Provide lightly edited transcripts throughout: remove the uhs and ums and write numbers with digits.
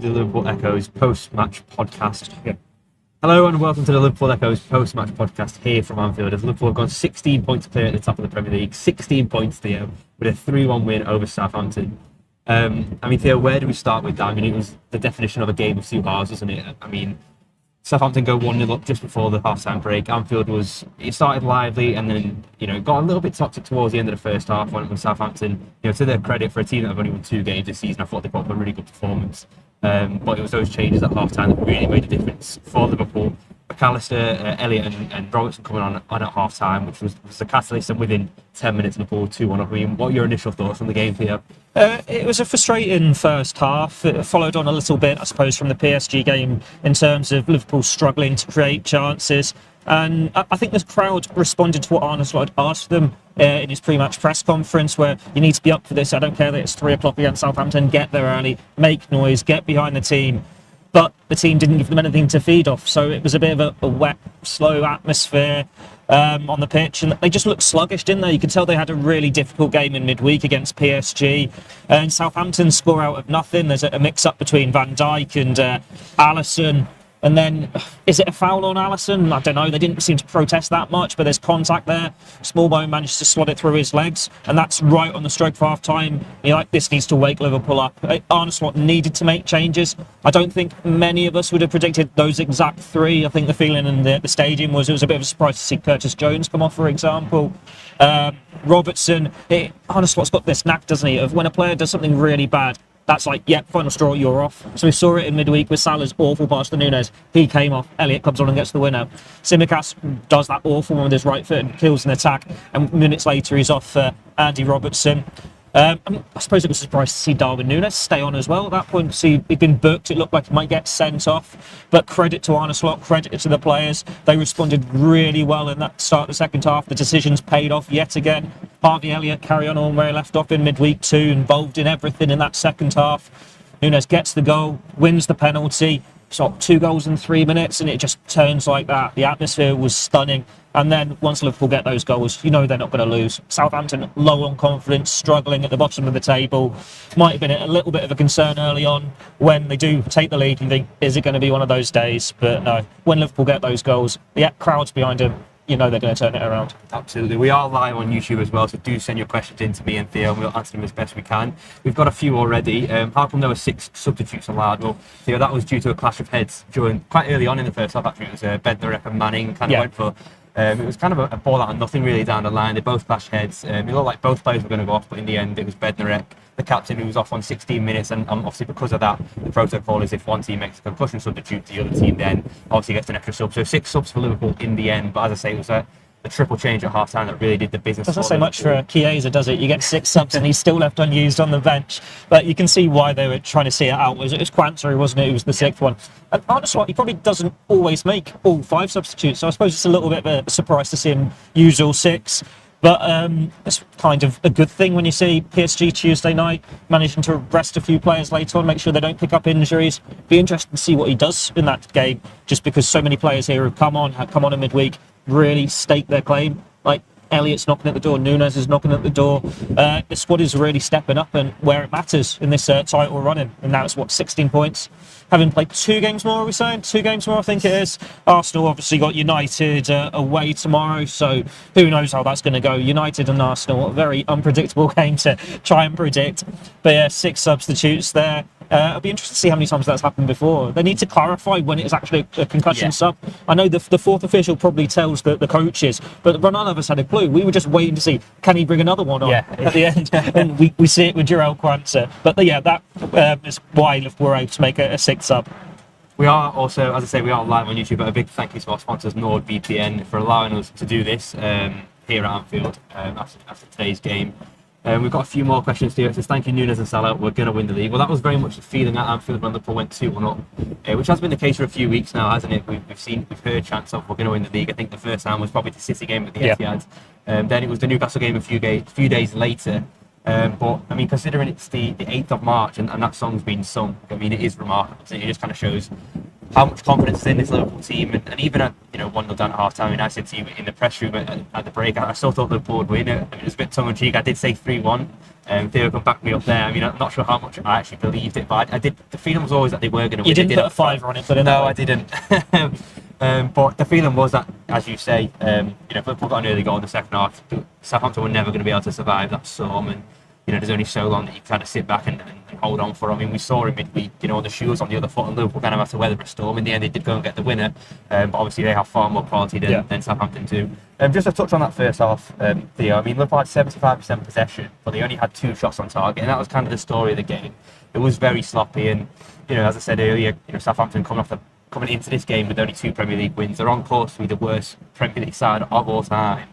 the Liverpool Echoes post-match podcast. Yeah. Hello and welcome to the Liverpool Echoes post-match podcast here from Anfield. As Liverpool have gone 16 points clear at the top of the Premier League, 16 points, Theo, with a 3-1 win over Southampton. Theo, where do we start with that? I mean, it was the definition of a game of two halves, wasn't it? I mean, Southampton go 1-0 up just before the half-time break. Anfield it started lively and then, got a little bit toxic towards the end of the first half when Southampton, to their credit, for a team that have only won 2 games this season, I thought they put up a really good performance. But it was those changes at half-time that really made a difference for Liverpool. McAllister, Elliott and Robertson coming on at half-time, which was the catalyst, and within 10 minutes Liverpool 2-1 up. I mean, what are your initial thoughts on the game, Theo? It was a frustrating first half. It followed on a little bit, I suppose, from the PSG game in terms of Liverpool struggling to create chances. And I think the crowd responded to what Arne Slot asked them in his pre-match press conference, where you need to be up for this. I don't care that it's 3 o'clock against Southampton. Get there early, make noise, get behind the team. But the team didn't give them anything to feed off. So it was a bit of a wet, slow atmosphere on the pitch. And they just looked sluggish, didn't they? You could tell they had a really difficult game in midweek against PSG. And Southampton score out of nothing. There's a mix-up between Van Dijk and Alisson. And then, is it a foul on Alisson? I don't know. They didn't seem to protest that much, but there's contact there. Smallbone managed to slot it through his legs, and that's right on the stroke of half-time. You're like, this needs to wake Liverpool up. Arne Slot needed to make changes. I don't think many of us would have predicted those exact 3. I think the feeling in the stadium was it was a bit of a surprise to see Curtis Jones come off, for example. Robertson, Arne Slot's got this knack, doesn't he, of when a player does something really bad, that's like, final straw, you're off. So we saw it in midweek with Salah's awful pass to Nunez. He came off. Elliott comes on and gets the winner. Tsimikas does that awful one with his right foot and kills an attack. And minutes later, he's off for Andy Robertson. I suppose it was a surprise to see Darwin Nunez stay on as well at that point. See, he'd been booked. It looked like he might get sent off. But credit to Arne Slot, credit to the players. They responded really well in that start of the second half. The decisions paid off yet again. Harvey Elliott carrying on where he left off in midweek 2, involved in everything in that second half. Nunez gets the goal, wins the penalty. So 2 goals in 3 minutes, and it just turns like that. The atmosphere was stunning. And then once Liverpool get those goals, they're not going to lose. Southampton low on confidence, struggling at the bottom of the table. Might have been a little bit of a concern early on when they do take the lead and think, is it going to be one of those days? But no, when Liverpool get those goals, the crowd's behind them. They're going to turn it around. Absolutely. We are live on YouTube as well, so do send your questions in to me and Theo, and we'll answer them as best we can. We've got a few already. How come there were 6 substitutes allowed? Well, Theo, that was due to a clash of heads quite early on in the first half. Actually, it was Bednarek and Manning went for. It was kind of a ball out of nothing really down the line. They both clashed heads. It looked like both players were going to go off, but in the end it was Bednarek, the captain, who was off on 16 minutes, and obviously because of that, the protocol is if one team makes a concussion substitute, the other team then obviously gets an extra sub. So 6 subs for Liverpool in the end, but as I say, it was a triple change at half-time that really did the business. Doesn't say much for Chiesa, does it? You get 6 subs and he's still left unused on the bench. But you can see why they were trying to see it out. It was Quansah, wasn't it? It was the 6th one. And Arne Slot, he probably doesn't always make all 5 substitutes, so I suppose it's a little bit of a surprise to see him use all 6. But it's kind of a good thing when you see PSG Tuesday night managing to rest a few players later on, make sure they don't pick up injuries. Be interested to see what he does in that game, just because so many players here have come on in midweek, really stake their claim. Like Elliott's knocking at the door, Nunez is knocking at the door. The squad is really stepping up and where it matters in this title running. And now it's 16 points. Having played 2 games more, are we saying? 2 games more, I think it is. Arsenal obviously got United away tomorrow, so who knows how that's going to go. United and Arsenal, a very unpredictable game to try and predict. But yeah, 6 substitutes there. It'll be interesting to see how many times that's happened before. They need to clarify when it's actually a concussion sub. I know the 4th official probably tells the coaches, but none of us had a clue. We were just waiting to see, can he bring another one on at the end? And we see it with Jarell Quansah. But that is why Liverpool were able to make a 6th sub. We are also, as I say, we are live on YouTube, but a big thank you to our sponsors, NordVPN, for allowing us to do this here at Anfield after today's game. We've got a few more questions here. It says, thank you, Nunez and Salah. We're going to win the league. Well, that was very much the feeling at Anfield when Liverpool went 2-1 up, which has been the case for a few weeks now, hasn't it? We've heard chants of we're going to win the league. I think the first time was probably the City game at the Etihad. Then it was the Newcastle game a few days later. But I mean, considering it's the 8th of March and that song's been sung, I mean, it is remarkable. It just kind of shows how much confidence is in this Liverpool team, and even at 1-0 down at half time, and I said to you in the press room at the break, I still thought Liverpool would win it. I mean, it was a bit tongue in cheek. I did say 3-1, Theo can back me up there. I mean, I'm not sure how much I actually believed it, but I did. The feeling was always that they were going to win. You didn't put a fiver on it, but no, I didn't. But the feeling was that, as you say, Liverpool got an early goal in the second half. Southampton were never going to be able to survive that storm, and there's only so long that you kind of sit back and hold on for. I mean, we saw in midweek, the shoes on the other foot, and Liverpool kind of had to weather a storm. In the end, they did go and get the winner, but obviously they have far more quality than Southampton do. Just to touch on that first half, Theo, I mean, Liverpool had 75% possession, but they only had 2 shots on target, and that was kind of the story of the game. It was very sloppy, and as I said earlier, Southampton coming into this game with only 2 Premier League wins. They're on course to be the worst Premier League side of all time.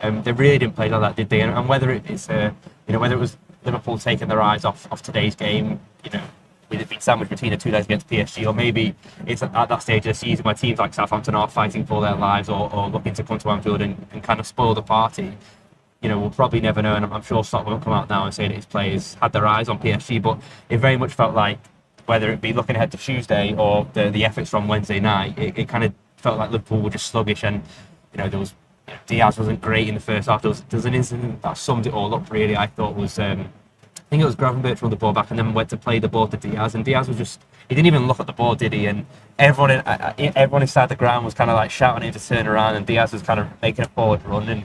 They really didn't play like that, did they? And whether it's whether it was Liverpool taking their eyes off today's game, with it being sandwiched between the 2 days against PSG, or maybe it's at that stage of the season where teams like Southampton are fighting for their lives or looking to come to Anfield and kind of spoil the party. We'll probably never know, and I'm sure Slot will come out now and say that his players had their eyes on PSG, but it very much felt like, whether it be looking ahead to Tuesday or the efforts from Wednesday night, it kind of felt like Liverpool were just sluggish, and there was Diaz wasn't great in the first half. There was an incident that summed it all up, really. I thought was I think it was Gravenberch rolled the ball back and then went to play the ball to Diaz, and Diaz was just, he didn't even look at the ball, did he? And everyone inside the ground was kind of like shouting at him to turn around, and Diaz was kind of making a forward run, and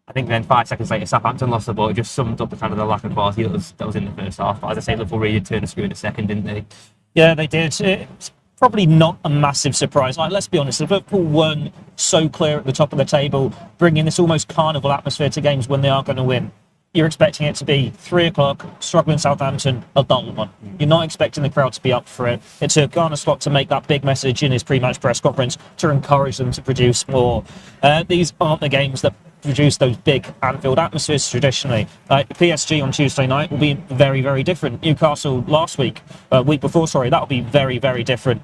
I think then 5 seconds later Southampton lost the ball. It just summed up the kind of the lack of quality that was in the first half. But as I say, Liverpool really did turn the screw in the second, didn't they? Yeah, they did. It's probably not a massive surprise. Like, let's be honest, if Liverpool weren't so clear at the top of the table, bringing this almost carnival atmosphere to games when they are going to win, you're expecting it to be 3 o'clock, struggling Southampton, a dull one. You're not expecting the crowd to be up for it. It took Arne Slot to make that big message in his pre-match press conference to encourage them to produce more. These aren't the games that produce those big Anfield atmospheres traditionally. PSG on Tuesday night will be very, very different. Newcastle last week, week before, sorry, that'll be very, very different.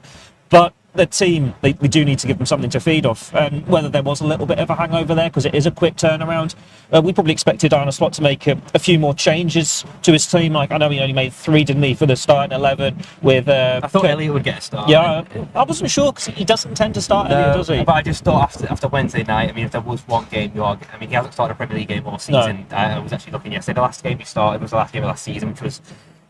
But the team, we do need to give them something to feed off. And whether there was a little bit of a hangover there, because it is a quick turnaround, we probably expected Arne Slot to make a few more changes to his team. Like, I know he only made 3, didn't he, for the starting 11 with... I thought Elliott would get a start. Yeah, I wasn't sure, because he doesn't tend to start Elliott, does he? But I just thought after Wednesday night, I mean, if there was one game he hasn't started a Premier League game all season. No. I was actually looking yesterday. The last game he started was the last game of last season, which was...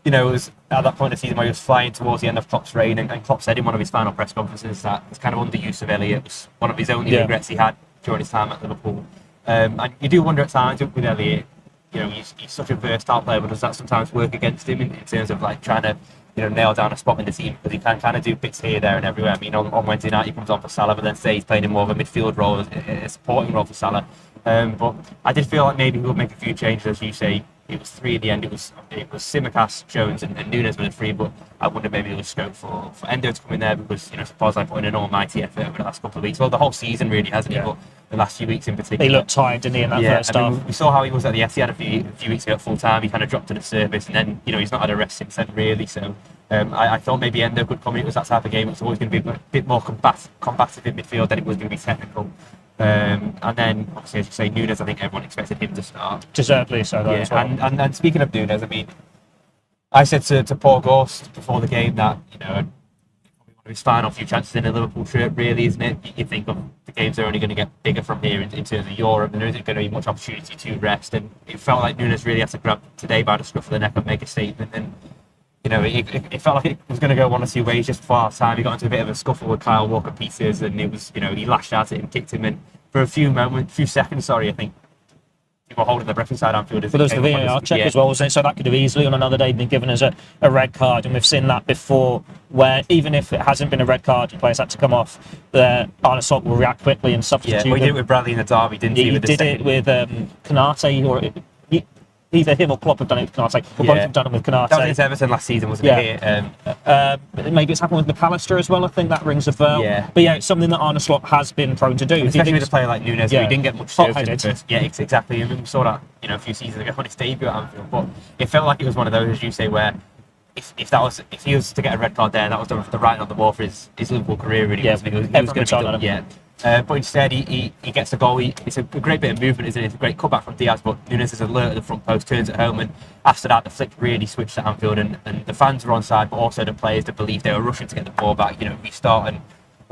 it was at that point in the season where he was flying towards the end of Klopp's reign, and Klopp said in one of his final press conferences that it's kind of underuse of Elliott was one of his only regrets he had during his time at Liverpool. And you do wonder at times with Elliott, he's such a versatile player, but does that sometimes work against him in terms of like trying to nail down a spot in the team, because he can kind of do bits here, there and everywhere. I mean, on Wednesday night he comes on for Salah, but then today he's playing in more of a midfield role, a supporting role for Salah. But I did feel like maybe he would make a few changes, as you say. It was 3 in the end. It was Tsimikas, Jones, and Nunez were the 3. But I wonder maybe there was scope for Endo to come in there, because suppose I put in an almighty effort over the last couple of weeks. Well, the whole season really, hasn't he? But the last few weeks in particular. He looked tired, didn't he, in that first half? We saw how he was at the Etihad a few weeks ago at full time. He kind of dropped to the surface, and then he's not had a rest since then really. So I thought maybe Endo could come in. It was that type of game. It was always going to be a bit more combative in midfield than it was going to be technical. And then, obviously, as you say, Nunez, I think everyone expected him to start. Deservedly so, though, as well. And speaking of Nunez, I mean, I said to Paul Gorst before the game that, one of his final few chances in a Liverpool shirt, really, isn't it? You think of the games are only going to get bigger from here in terms of Europe, and there isn't going to be much opportunity to rest. And it felt like Nunez really had to grab today by the scruff of the neck and make a statement. And it felt like it was going to go 1 or 2 ways just before our time. He got into a bit of a scuffle with Kyle Walker-Peters, and it was, he lashed out at him, kicked him, and for a few seconds, I think they were holding their breath inside Anfield. But there was the VAR check as well, wasn't it? So that could have easily on another day been given as a red card, and we've seen that before, where even if it hasn't been a red card, the players had to come off, Arne Slot will react quickly and substitute. Yeah, well, he did it with Bradley in the derby, didn't he? He did it with Konate, or either him or Klopp have done it with Konate. Both have done it with Konate. That was against Everton last season, wasn't it? Maybe it's happened with McAllister as well. I think that rings a bell. Yeah. But it's something that Arne Slot has been prone to do. Especially with a player like Nunez, who he didn't get much service in the first. Yeah, exactly. And we saw that a few seasons ago when his debut at Anfield. But it felt like it was one of those, as you say, where if he was to get a red card there, that was the writing on the wall for his Liverpool career, really. Yeah, wasn't it? He was going to be done. Yeah. But instead, he gets the goal. It's a great bit of movement, isn't it? It's a great cutback from Diaz, but Nunez is alert at the front post, turns it home, and after that, the flick really switched to Anfield, and the fans were on side, but also the players that believed they were rushing to get the ball back, restart, and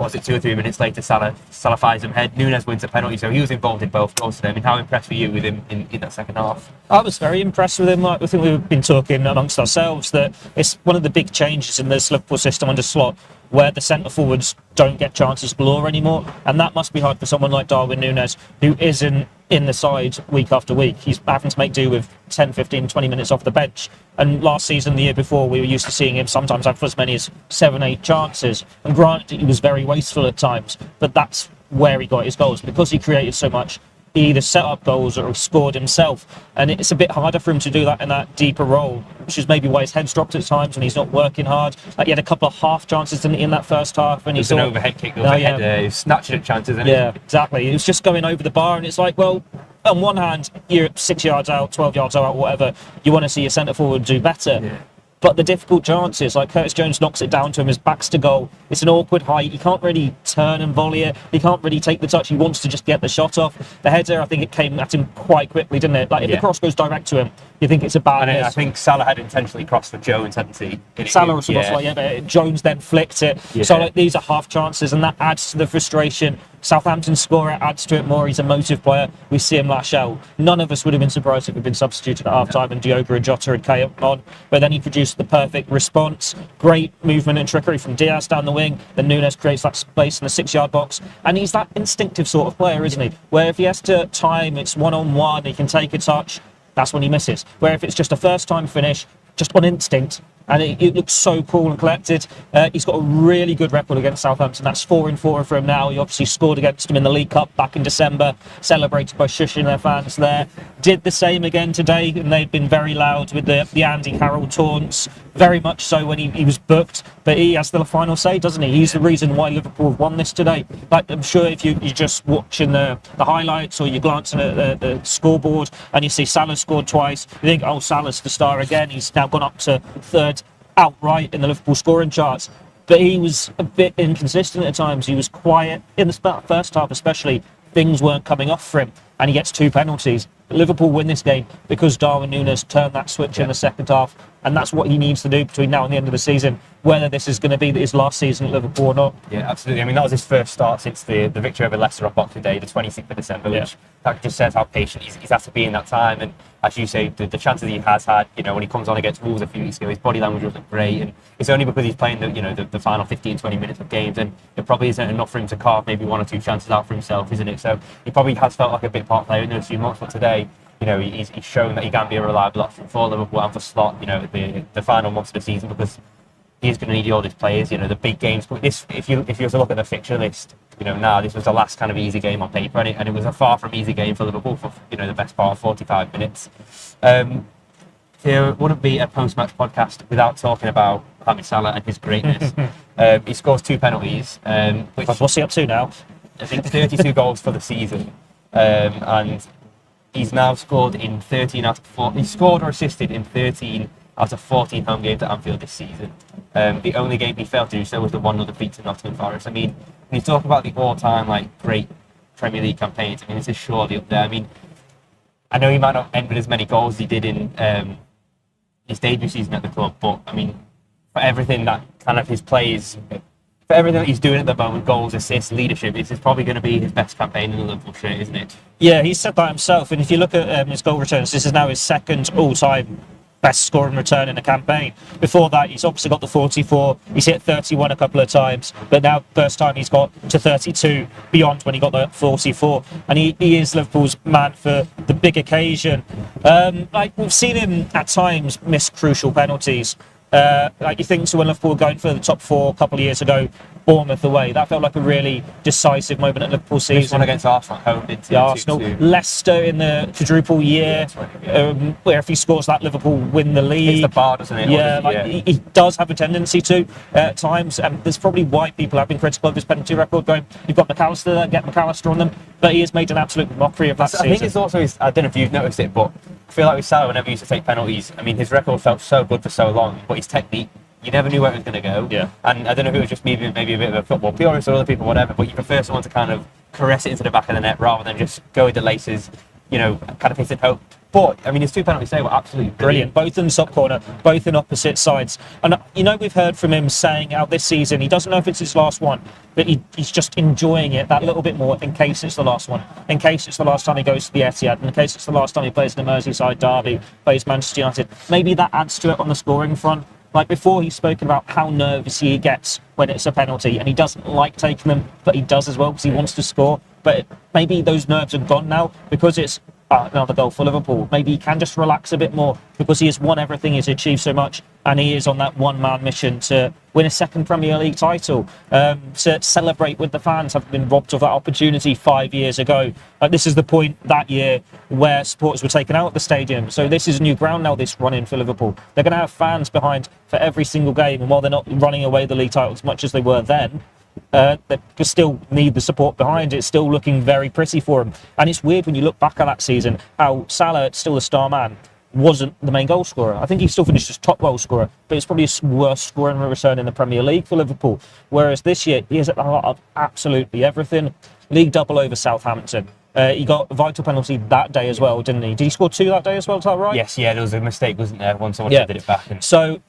was it 2 or 3 minutes later, Salah fires him head. Nunez wins a penalty, so he was involved in both goals today. I mean, how impressed were you with him in that second half? I was very impressed with him. I think we've been talking amongst ourselves that it's one of the big changes in this Liverpool system under Slot, where the centre forwards don't get chances galore anymore, and that must be hard for someone like Darwin Nunez, who isn't in the side week after week. He's having to make do with 10, 15, 20 minutes off the bench. And last season, the year before, we were used to seeing him sometimes have as many as 7, 8 chances. And granted, he was very wasteful at times, but that's where he got his goals, because he created so much. He either set up goals or scored himself, and it's a bit harder for him to do that in that deeper role, which is maybe why his head's dropped at times when he's not working hard. Like, he had a couple of half chances in that first half, and he's an overhead kick, he's snatching at chances. Yeah, exactly. It was just going over the bar, and it's like, well, on one hand, you're 6 yards out, 12 yards out, whatever. You want to see your centre forward do better. Yeah. But the difficult chances, like Curtis Jones knocks it down to him, his back's to goal. It's an awkward height. He can't really turn and volley it. He can't really take the touch. He wants to just get the shot off. The header, I think it came at him quite quickly, didn't it? Like, if the cross goes direct to him, you think it's a bad miss. I think Salah had intentionally crossed for Jones, hadn't he? Salah was supposed to, but Jones then flicked it. Yeah. So, like, these are half chances, and that adds to the frustration. Southampton scorer adds to it more. He's a motive player. We see him lash out. None of us would have been surprised if he'd been substituted at half-time and Diogo and Jota had came on. But then he produced the perfect response. Great movement and trickery from Diaz down the wing. Then Nunez creates that space in the 6-yard box. And he's that instinctive sort of player, isn't he? Where if he has to time, it's one-on-one, he can take a touch. That's when he misses. Where if it's just a first-time finish, just on instinct, and it looks so cool and collected. He's got a really good record against Southampton. That's 4-4 for him now. He obviously scored against them in the League Cup back in December, celebrated by shushing their fans there. Did the same again today, and they've been very loud with the Andy Carroll taunts, very much so when he was booked. But he has the final say, doesn't he? He's the reason why Liverpool have won this today. Like, I'm sure if you're just watching the highlights or you're glancing at the scoreboard and you see Salah scored twice, you think, oh, Salah's the star again. He's now gone up to third outright in the Liverpool scoring charts. But he was a bit inconsistent at times. He was quiet in the first half, especially. Things weren't coming off for him, and he gets 2 penalties. Liverpool win this game because Darwin Nunez turned that switch in the second half, and that's what he needs to do between now and the end of the season, whether this is going to be his last season at Liverpool or not. Yeah, absolutely. I mean, that was his first start since the victory over Leicester on Boxing Day, the 26th of December, which that just says how patient he's had to be in that time. And as you say, the chances he has had, when he comes on against Wolves a few weeks ago, his body language wasn't great, and it's only because he's playing the final 15, 20 minutes of games, and it probably isn't enough for him to carve maybe 1 or 2 chances out for himself, isn't it? So he probably has felt like a bit part player in those few months, but today, he's shown that he can be a reliable option for Liverpool and for Slot, the final months of the season, because he's going to need all these players, the big games. But if you were to look at the fixture list, now this was the last kind of easy game on paper, and it was a far from easy game for Liverpool for the best part of 45 minutes. It wouldn't be a post-match podcast without talking about Mohamed Salah and his greatness. He scores 2 penalties. What's he up to now? I think 32 goals for the season, and he's now scored in 13 out of 4. He scored or assisted in 13 out of 14 home games at Anfield this season. The only game he failed to do so was the 1-0 defeat to Nottingham Forest. I mean, when you talk about the all-time great Premier League campaigns, I mean, this is surely up there. I mean, I know he might not end with as many goals as he did in his debut season at the club, but I mean, for everything that kind of his plays, for everything that he's doing at the moment, goals, assists, leadership, this is probably going to be his best campaign in the Liverpool shirt, isn't it? Yeah, he said that himself. And if you look at his goal returns, this is now his second all-time best scoring return in a campaign. Before that, he's obviously got the 44. He's hit 31 a couple of times, but now first time he's got to 32 beyond when he got the 44. And he is Liverpool's man for the big occasion. We've seen him at times miss crucial penalties. You think to when Liverpool were going for the top 4 a couple of years ago, Bournemouth away, that felt like a really decisive moment at Liverpool season. This one against Arsenal at home, didn't it? Arsenal, Leicester in the quadruple year, where if he scores that, Liverpool win the league. It's the bar, doesn't it? Yeah, he does have a tendency to at times, and there's probably why people have been critical of his penalty record. Going, you've got McAllister there, get McAllister on them, but he has made an absolute mockery of that season. I think it's also I don't know if you've noticed it, but I feel like with Salah, whenever he used to take penalties, I mean, his record felt so good for so long, but his technique, you never knew where it was going to go. Yeah. And I don't know if it was just maybe a bit of a football purist or other people, whatever, but you prefer someone to kind of caress it into the back of the net rather than just go with the laces, kind of hit and hope But I mean, his 2 penalties today were absolutely Brilliant. Both in the top corner, both in opposite sides. And we've heard from him saying out this season he doesn't know if it's his last one, but he's just enjoying it that little bit more in case it's the last one, in case it's the last time he goes to the Etihad, in case it's the last time he plays in the Merseyside derby, plays Manchester United. Maybe that adds to it on the scoring front. Like before, he's spoken about how nervous he gets when it's a penalty, and he doesn't like taking them, but he does as well because he wants to score. But maybe those nerves are gone now because it's another goal for Liverpool. Maybe he can just relax a bit more because he has won everything, he's achieved so much, and he is on that one-man mission to win a second Premier League title, to celebrate with the fans, having been robbed of that opportunity 5 years ago. This is the point that year where supporters were taken out of the stadium. So this is new ground now, this run-in for Liverpool. They're going to have fans behind for every single game, and while they're not running away the league title as much as they were then, they still need the support behind it. It's still looking very pretty for him. And it's weird when you look back at that season how Salah, still the star man, wasn't the main goal scorer. I think he still finished as top goal scorer, but it's probably his worst scoring return in the Premier League for Liverpool. Whereas this year, he is at the heart of absolutely everything. League double over Southampton. He got a vital penalty that day as well, didn't he? Did he score 2 that day as well? Is that right? Yes, yeah, there was a mistake, wasn't there? Once someone did it back. So,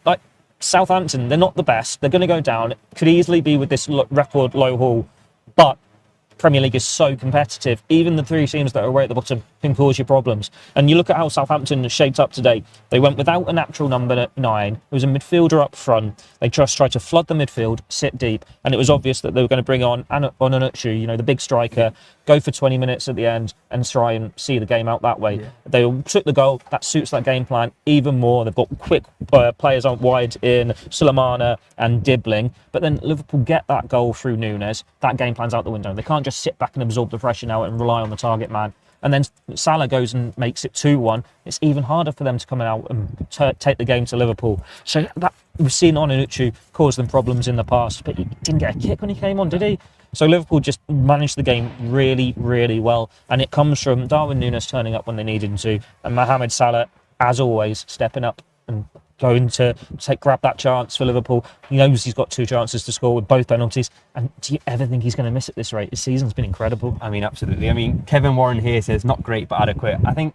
Southampton, they're not the best. They're going to go down. It could easily be with this record low haul, but Premier League is so competitive. Even the 3 teams that are away at the bottom can cause you problems. And you look at how Southampton is shaped up today. They went without a natural number 9. It was a midfielder up front. They just tried to flood the midfield, sit deep, and it was obvious that they were going to bring on Nunez, the big striker, go for 20 minutes at the end and try and see the game out that way. Yeah. They took the goal. That suits that game plan even more. They've got quick players out wide in Sulemana and Dibbling, but then Liverpool get that goal through Nunez. That game plan's out the window. They can't just sit back and absorb the pressure now and rely on the target man. And then Salah goes and makes it 2-1. It's even harder for them to come out and take the game to Liverpool. So that we've seen Onuachu cause them problems in the past, but he didn't get a kick when he came on, did he? So Liverpool just managed the game really, really well. And it comes from Darwin Nunez turning up when they needed him to, and Mohamed Salah, as always, stepping up and going to grab that chance for Liverpool. He knows he's got 2 chances to score with both penalties. And do you ever think he's going to miss at this rate? His season's been incredible. I mean, absolutely. I mean, Kevin Warren here says not great but adequate. I think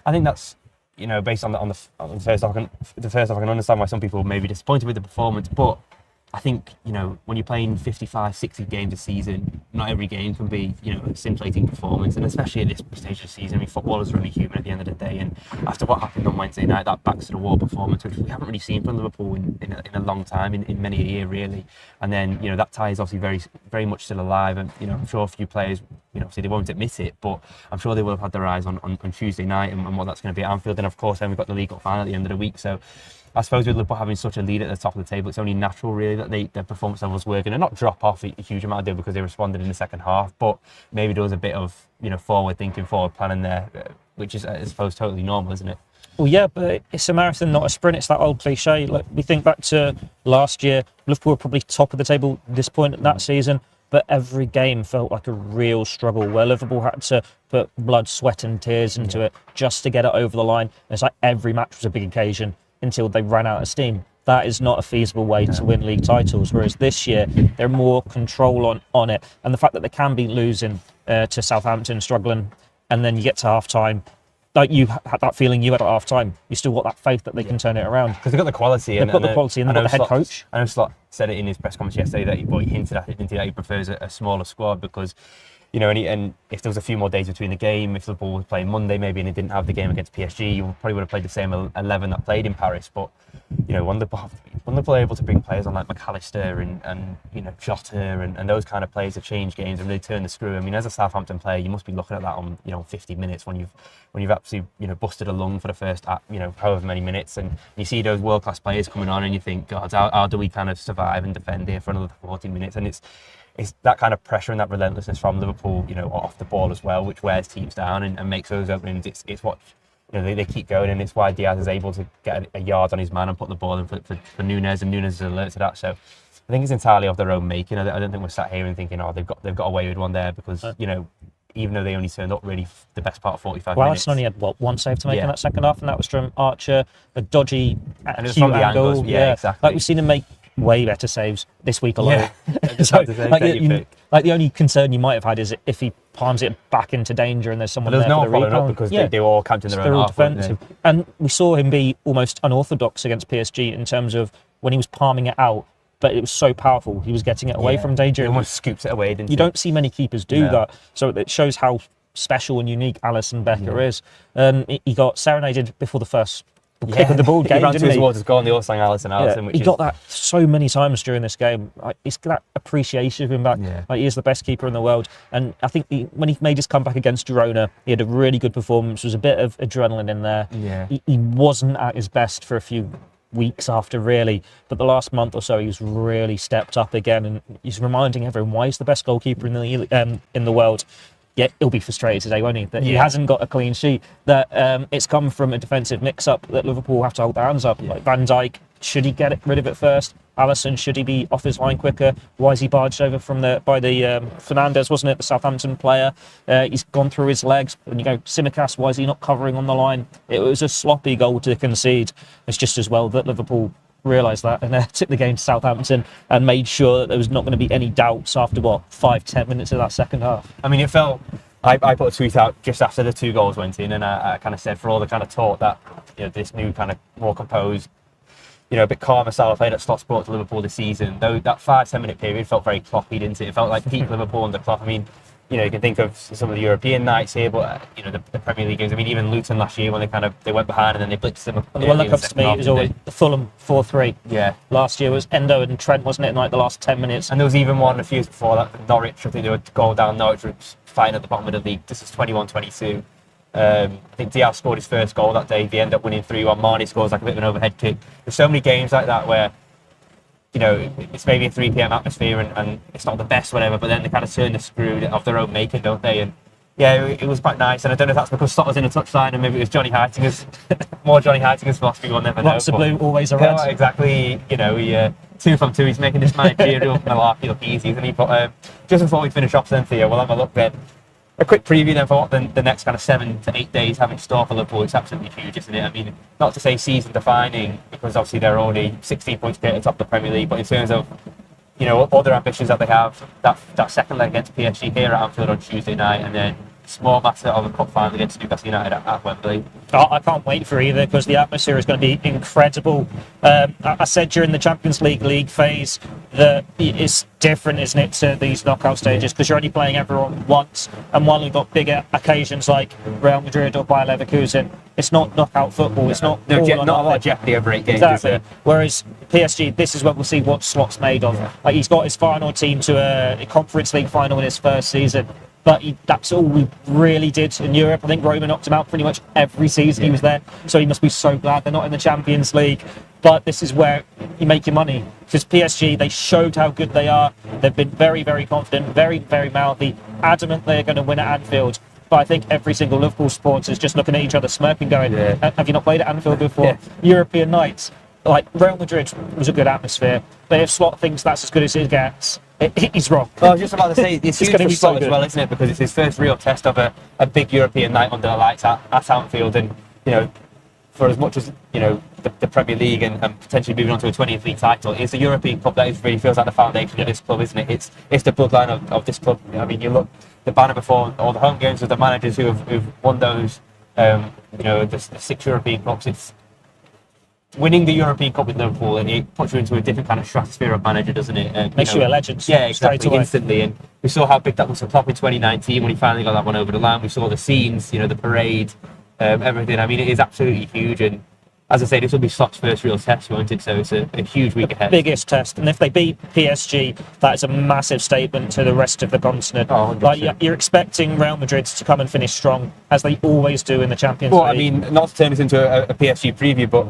that's, based on the first half. The first half, I can understand why some people may be disappointed with the performance, but I think, when you're playing 55, 60 games a season, not every game can be, a scintillating performance. And especially at this stage of the season, I mean, football is really human at the end of the day. And after what happened on Wednesday night, that backs to the wall performance, which we haven't really seen from Liverpool in a long time, in many a year, really. And then, that tie is obviously very, very much still alive. And, I'm sure a few players, obviously they won't admit it, but I'm sure they will have had their eyes on Tuesday night and what that's going to be at Anfield. And of course, then we've got the League Cup final at the end of the week. So I suppose with Liverpool having such a lead at the top of the table, it's only natural, really, that their performance levels were going to not drop off a huge amount, because they responded in the second half. But maybe there was a bit of forward thinking, forward planning there, which is, I suppose, totally normal, isn't it? Well, yeah, but it's a marathon, not a sprint. It's that old cliche. Like, we think back to last year, Liverpool were probably top of the table at this point that season, but every game felt like a real struggle where Liverpool had to put blood, sweat and tears into it just to get it over the line. And it's like every match was a big occasion until they ran out of steam. That is not a feasible way to win league titles, whereas this year they're more control on it. And the fact that they can be losing to Southampton, struggling, and then you get to half-time, like you had that feeling you had at half-time, you still got that faith that they can turn it around. Because they've got the quality. They've got the quality and they've got the head coach. I know Slot said it in his press conference yesterday that he hinted at that he prefers a smaller squad because, and if there was a few more days between the game, if Liverpool was playing Monday maybe and they didn't have the game against PSG, you probably would have played the same 11 that played in Paris. But, when Liverpool are able to bring players on like McAllister and Jota and those kind of players to change games and really turn the screw. I mean, as a Southampton player, you must be looking at that on 50 minutes when you've absolutely busted a lung for the first however many minutes, and you see those world class players coming on and you think, God, how do we kind of survive and defend here for another 40 minutes? And it's that kind of pressure and that relentlessness from Liverpool, off the ball as well, which wears teams down and makes those openings. It's what they keep going, and it's why Diaz is able to get a yard on his man and put the ball in for Nunez, and Nunez is alert to that. So I think it's entirely of their own making. I don't think we're sat here and thinking, they've got away with one there, because even though they only turned up really the best part of 45 minutes. Alisson only had one save to make in that second half, and that was from Archer, a dodgy and it was from the angles. Yeah, exactly. Like we've seen him make way better saves this week alone. Yeah, I just had to say, take your pick. Like the only concern you might have had is if he palms it back into danger and there's someone But there's there no for the following up rebound. because they were all camped in their They're own all half, weren't they? defensive. And we saw him be almost unorthodox against PSG in terms of when he was palming it out, but it was so powerful. He was getting it away from danger. He almost scoops it away, didn't You he? don't see many keepers do that. So it shows how special and unique Alisson Becker is. He got serenaded before the first kick of the ball game, he ran didn't he? towards his goal and they all sang Alisson, which he got that so many times during this game. Like, it's that appreciation of him back. Yeah. Like, he is the best keeper in the world. And I think when he made his comeback against Girona, he had a really good performance. There was a bit of adrenaline in there. Yeah. He wasn't at his best for a few weeks after, really. But the last month or so, he's really stepped up again. And he's reminding everyone why he's the best goalkeeper in the world. Yeah, he'll be frustrated today, won't he? That he hasn't got a clean sheet. That it's come from a defensive mix-up that Liverpool have to hold their hands up. Like Van Dijk, should he get rid of it first? Alisson, should he be off his line quicker? Why is he barged over by the Fernandez, wasn't it, the Southampton player? He's gone through his legs. And you go, Tsimikas, why is he not covering on the line? It was a sloppy goal to concede. It's just as well that Liverpool realised that and took the game to Southampton and made sure that there was not going to be any doubts after 5-10 minutes of that second half. I mean, it felt. I put a tweet out just after the 2 goals went in, and I kind of said, for all the kind of talk that this new kind of more composed, a bit calmer Salah played at slots brought to Liverpool this season, though that 5-10 minute period felt very cloppy, didn't it? It felt like peak Liverpool under Klopp. I mean, you can think of some of the European nights here, but the Premier League games. I mean, even Luton last year when they went behind and then they blitzed them. The one that comes to me is always the Fulham 4-3. Yeah. Last year was Endo and Trent, wasn't it, in like the last 10 minutes? And there was even one a few years before that, Norwich. I think they were going down. Norwich was fighting at the bottom of the league. This is 21-22. I think Diaz scored his first goal that day. They end up winning 3-1. Marnie scores like a bit of an overhead kick. There's so many games like that where it's maybe a 3 p.m. atmosphere and it's not the best, whatever, but then they kind of turn the screw of their own making, don't they? And yeah, it was quite nice. And I don't know if that's because Slot was in a touchline and maybe it was Johnny Heitinger's, more Johnny Heitinger's philosophy, we'll never know. Once a blue, always a red. Yeah, exactly. He 2 from 2, he's making this managerial malarkey look easy, isn't he? But just before we finish off then, Theo, we'll have a look then. A quick preview then for what the next kind of 7 to 8 days have in store for Liverpool. It's absolutely huge, isn't it? I mean, not to say season defining because obviously they're already 16 points clear at the top of the Premier League, but in terms of other ambitions that they have, that second leg against PSG here at Anfield on Tuesday night, and then small matter of a cup final against Newcastle United at Wembley. I can't wait for either because the atmosphere is going to be incredible. I said during the Champions League phase that it's different, isn't it, to these knockout stages because you're only playing everyone once, and while we've got bigger occasions like Real Madrid or Bayer Leverkusen, it's not knockout football. It's not not a lot of jeopardy over 8 games. Exactly. Whereas PSG, this is what we'll see what Slot's made of. Like he's got his final team to a Conference League final in his first season. But that's all we really did in Europe. I think Roma knocked him out pretty much every season he was there. So he must be so glad they're not in the Champions League. But this is where you make your money. Because PSG, they showed how good they are. They've been very, very confident, very, very mouthy, adamant they're going to win at Anfield. But I think every single Liverpool supporter is just looking at each other, smirking, going, have you not played at Anfield before? Yeah. European nights. Like, Real Madrid was a good atmosphere. But if Slot thinks that's as good as it gets, he's wrong. Well, I was just about to say, it's huge going to for be Slot so as well, isn't it? Because it's his first real test of a big European night under the lights at Anfield. And, for as much as, the Premier League and potentially moving on to a 20th league title, it's a European club that really feels like the foundation of this club, isn't it? It's the bloodline of this club. I mean, you look, the banner before all the home games of the managers who've won those, the 6 European Cups. It's winning the European Cup with Liverpool, and it puts you into a different kind of stratosphere of manager, doesn't it? Makes you a legend. Yeah, exactly, away. instantly. And we saw how big that was for Klopp in 2019 when he finally got that one over the line. We saw the scenes, the parade, everything. I mean, it is absolutely huge. And as I say, this will be Slot's first real test, won't it? So it's a huge week ahead. Biggest test. And if they beat PSG, that is a massive statement to the rest of the continent. Oh, 100%. Like, you're expecting Real Madrid to come and finish strong, as they always do in the Champions League. Well, I mean, not to turn this into a PSG preview, but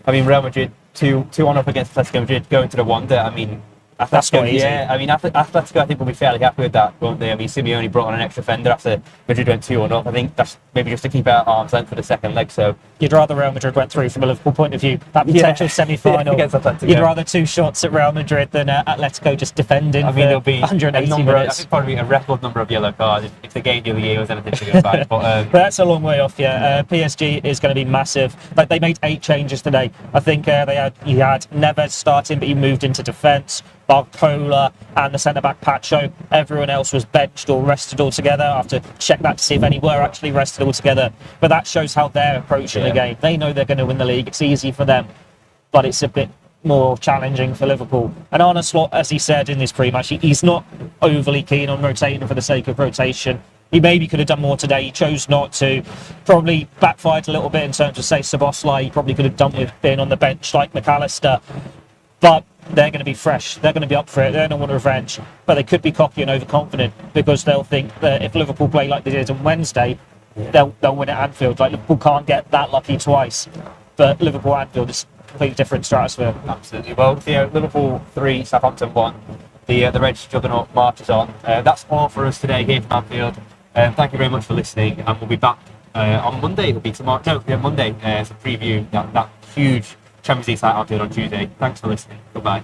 I mean, Real Madrid 2-1 up against Atletico Madrid, going to the Wanda. I mean, That's not easy. Yeah, I mean, Atletico, I think, will be fairly happy with that, won't they? I mean, Simeone brought on an extra defender after Madrid went 2-1 up. I think that's maybe just to keep it at arm's length for the second leg. So you'd rather Real Madrid went through from a Liverpool point of view, that potential semi-final. Against Atletico. You'd rather 2 shots at Real Madrid than Atletico just defending. I mean, there'll be 180 I minutes. think probably a record number of yellow cards if the game the other year was anything to go back. But that's a long way off. Yeah, PSG is going to be massive. Like, they made 8 changes today. I think you had Nunez starting, but he moved into defence. Barcola and the centre-back Pacho. Everyone else was benched or rested altogether. I have to check that to see if any were actually rested altogether. But that shows how they're approaching the game. They know they're going to win the league. It's easy for them, but it's a bit more challenging for Liverpool. And Arne Slot, as he said in his pre-match, he's not overly keen on rotating for the sake of rotation. He maybe could have done more today. He chose not to. Probably backfired a little bit in terms of, say, Szoboszlai. He probably could have done with being on the bench like McAllister. But they're going to be fresh. They're going to be up for it. They're going to want revenge. But they could be cocky and overconfident because they'll think that if Liverpool play like they did on Wednesday, they'll win at Anfield. Like, Liverpool can't get that lucky twice. But Liverpool Anfield is a completely different stratosphere. Absolutely. Well, Theo, Liverpool 3, Southampton 1. The Red Juggernaut marches on. That's all for us today here from Anfield. Thank you very much for listening, and we'll be back on Monday. It'll be tomorrow. No, yeah, Monday to preview that huge Champions League side Anfield on Tuesday. Thanks for listening. Goodbye.